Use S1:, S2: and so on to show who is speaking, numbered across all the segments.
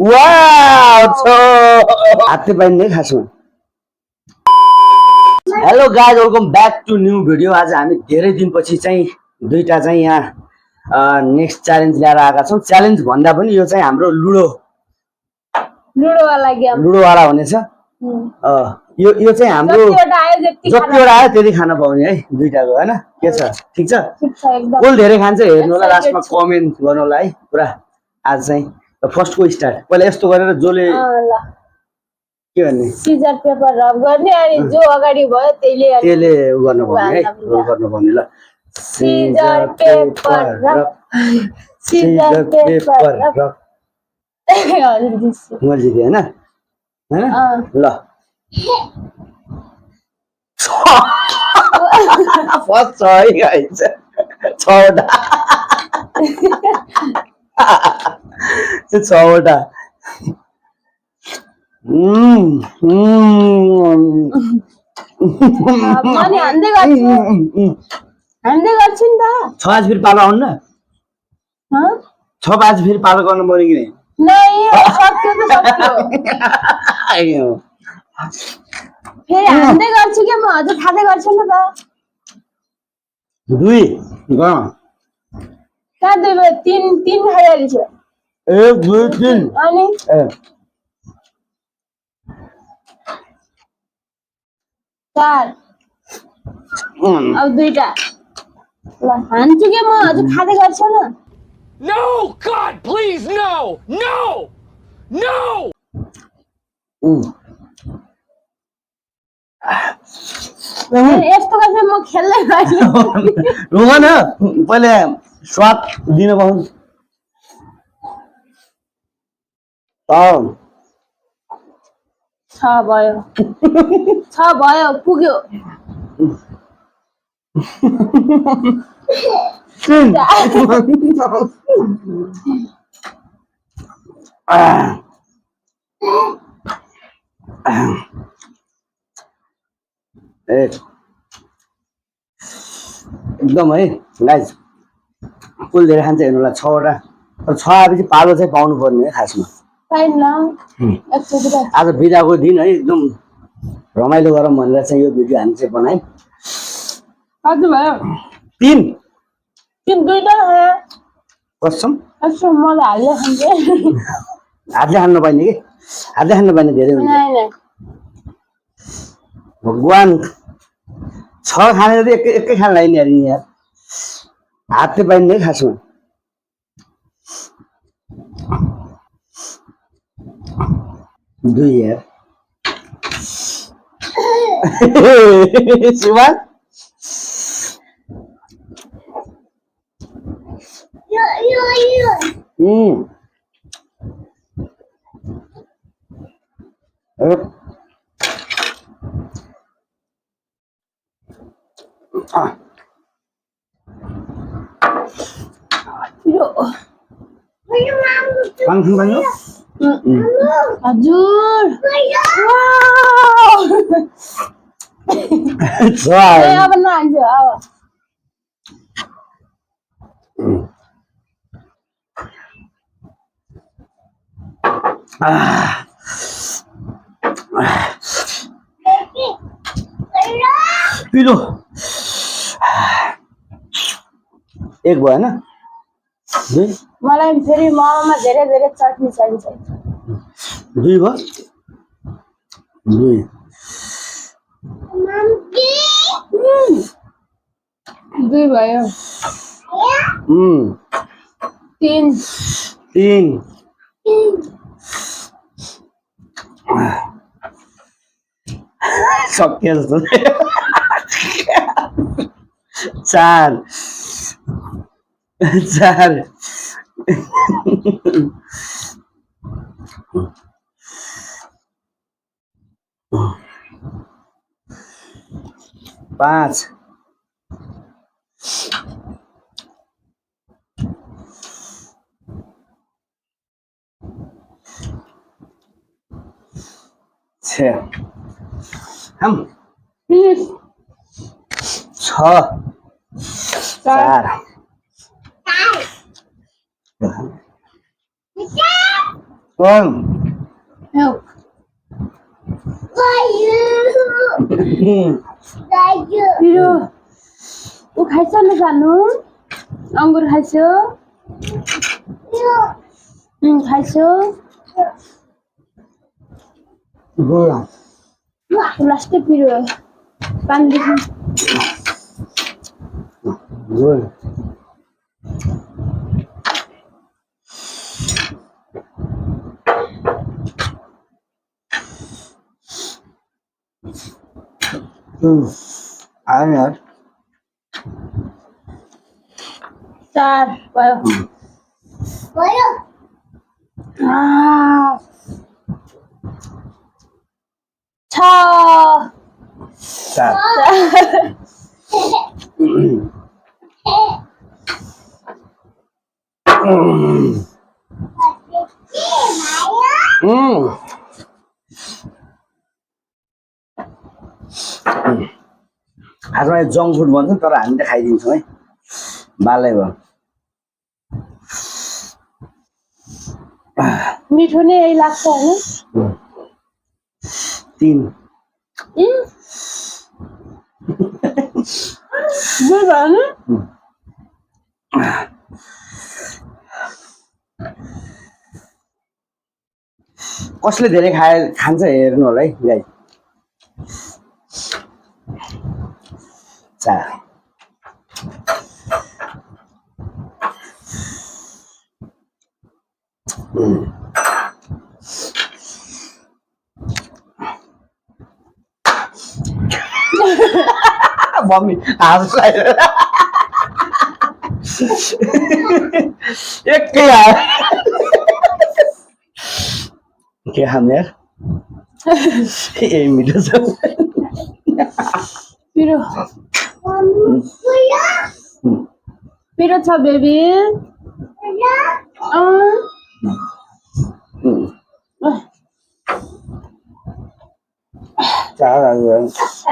S1: वाव छ हातले पाइने खासमा hello guys welcome back to new video आज हामी धेरै दिनपछि चाहिँ दुईटा चाहिँ यहाँ नेक्स्ट च्यालेन्ज ल्याएर आएका छौं च्यालेन्ज भन्दा पनि यो चाहिँ हाम्रो लुडो वाला हुनेछ यो चाहिँ हाम्रो जतिवटा आयो त्यति खान पाउने है दुईटाको हैन के छ ठीक छ कुल धेरै खान्छ हेर्नु होला लास्टमा कमेन्ट गर्नु होला है पुरा आज चाहिँ फर्स्ट को स्टार्ट पहिला यस्तो गरेर जोले के भन्ने
S2: सिजर पेपर रब गर्ने अनि जो अगाडि भयो त्यसले
S1: गर्नु पर्ने है रोल गर्नु पर्ने ल
S2: सिजर पेपर रब
S1: म जिते हैन ल फर्स्ट छ है गाइस 6वटा 6वटा
S2: अनि हान्दै गर्छु नि त
S1: 6 आज फेरि पालो आउन्न 6 आज फेरि पालो गर्नु पर्यो कि
S2: नहीं सक्यो त सक्यो फेरि हान्दै गर्छु के म अझ खादै गर्छु नि त
S1: 2 ग
S2: का 2 3 खाइहाल्छ
S1: 1 2 3
S2: अनि चार अब दुईटा ल हान्छु के म अझ खादै गर्छु न
S3: No, God, please, no, no, no.
S2: यस्तो गर्छ म खेल्दै गर्छु
S1: रुक न पहिले स्वाद दिन पाउँ
S2: छ भयो पुग्यो
S1: एकदम है गाइस कुल धेरै खान्छ हेर्नुलाई 6वटा तर 6 आएपछि पालो चाहिँ पाउनु पर्ने है खासमा आज बिदाको दिन है एकदम रमाइलो गरौँ भनेर चाहिँ यो भिडियो हामी चाहिँ बनायौँ
S2: हजुर भयो
S1: 3
S2: दुईटा
S1: कसम
S2: मलाई
S1: हातले खानु नपाइने कि हातले खानु नपाइने धेरै हुन्छ भगवान 6 खाने त एकै खान लाग्ने यार यार हातले पाइने खासमा दुई यार शिवान
S2: हजुर अब नहाल्छु अब
S1: पिलो एक भयो हैन
S2: मलाई फेरि मोमोमा धेरै धेरै चटनी चाहिन्छ
S1: 2 भयो 2
S2: 2 भयो 3
S1: सक्यो जस्तो 4 5 6 हम 6 4
S2: Milk. पिरो ऊ खाइछ न जानु अंगुर खाइছো खाइছো लास्टै पिरो पानी देखि
S1: आयो यार
S2: 4 भयो 6
S1: खासमा जङ्क फुड भन्छ तर हामीले खाइदिन्छौँ है बालै भयो
S2: मिठो नै यही लाग्छ हैन
S1: 3
S2: दुई भयो नि
S1: कसले धेरै खान्छ हेर्नु होला है गाई 4 मम्मी हाँस एकै के खाने यार यही मिठो छ
S2: पिरो पिरो छ बेबी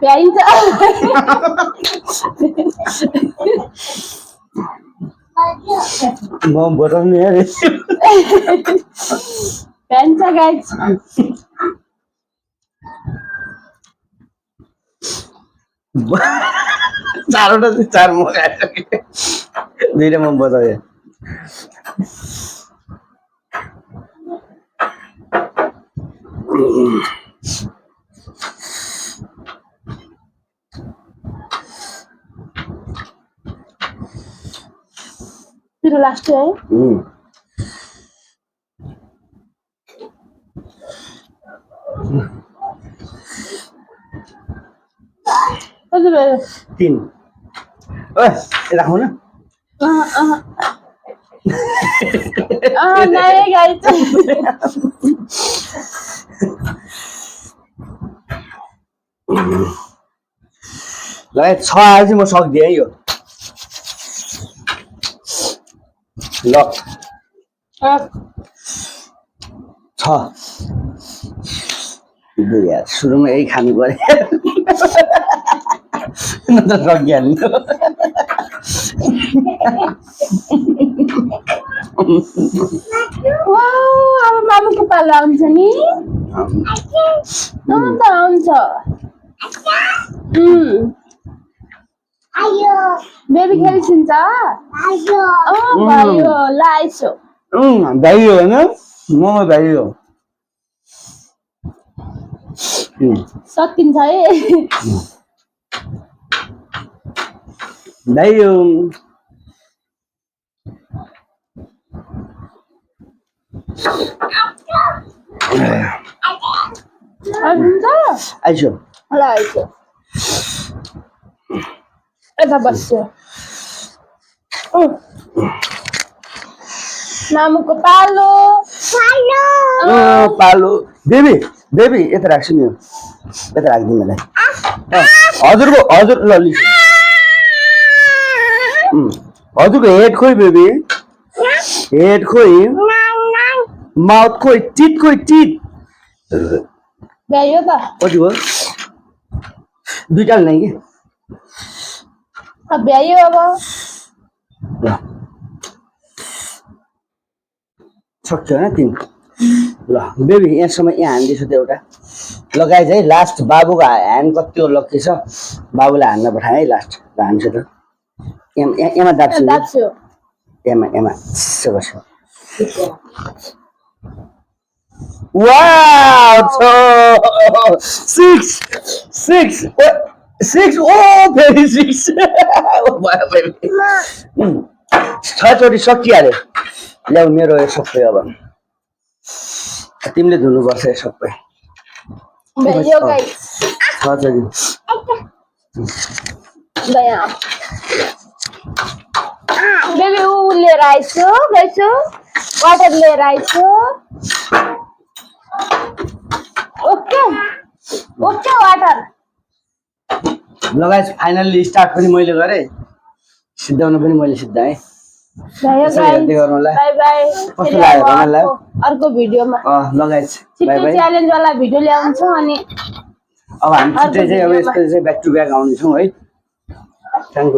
S2: प्याइन्छ
S1: म बताउने यार
S2: प्याइन्छ गाइस
S1: 4वटा चाहिँ 4 म खाइसकेँ 2टा म बचाएँ
S2: पिरो लास्ट है कति भयो
S1: 3 ओए राखौँ न
S2: नहीं गाइस
S1: ल 6 आए चाहिँ म सक्दिएँ है यो ल 6 यार सुरुमा यही खानु पर्यो न त सकिहाल्नु
S2: अब मामुको पालो आउँछ नि आउँछ बेबी खेलिसिन्छ भयो लाइसो
S1: भाइ हो होइन म भाइ हो
S2: सकिन्छ है
S1: भाइ हो आइसो
S2: ल आइसो यता बस्यो मामुको पालो
S1: पालो बेबी बेबी यता राख्छु नि यता राखिदिनु मलाई हजुरको हजुर ल लिस हजुरको हेड खोइ बेबी हेड खोइ माउथ खोइ टिथ
S2: गयो त
S1: कति भयो 2टा नै कि
S2: भ्यायो अब
S1: ल सक्यो होइन 3 ल बेबी यहाँसम्म यहाँ हान्दैछु त एउटा ल गाइज है लास्ट बाबुको ह्यान्ड कति लक्की छ बाबुलाई हान्न पठाएँ है लास्ट ल हान्छु त एमा दाप्छु
S2: दाप्छु
S1: एमा यसो गर्छु wow six oh very six छचोटि सकिहाल्यो ल्याउ मेरो यो सबै अब तिमीले धुनुपर्छ यो सबै
S2: यो गाइस
S1: छचोटि
S2: गया बेबी ऊ लिएर आइछु गइछु वाटर लिएर आइछु ओके ओके वाटर
S1: लगाएछ फाइनल्ली स्टार्ट पनि मैले गरेँ सिद्धाउन पनि मैले सिद्धाएँ
S2: गयो
S1: यसो
S2: गाइस
S1: हेर्दै गर्नु होला
S2: बाइ बाइ
S1: कस्तो लाग्यो रमाइलो
S2: अर्को भिडियोमा
S1: लगाएछ बाइ
S2: छिटो
S1: बाइ
S2: च्यालेन्ज वाला भिडियो ल्याउँछौँ अनि
S1: अब हामी छिटै चाहिँ अब यसको चाहिँ ब्याक टु ब्याक आउनेछौँ है थ्याङ्क यू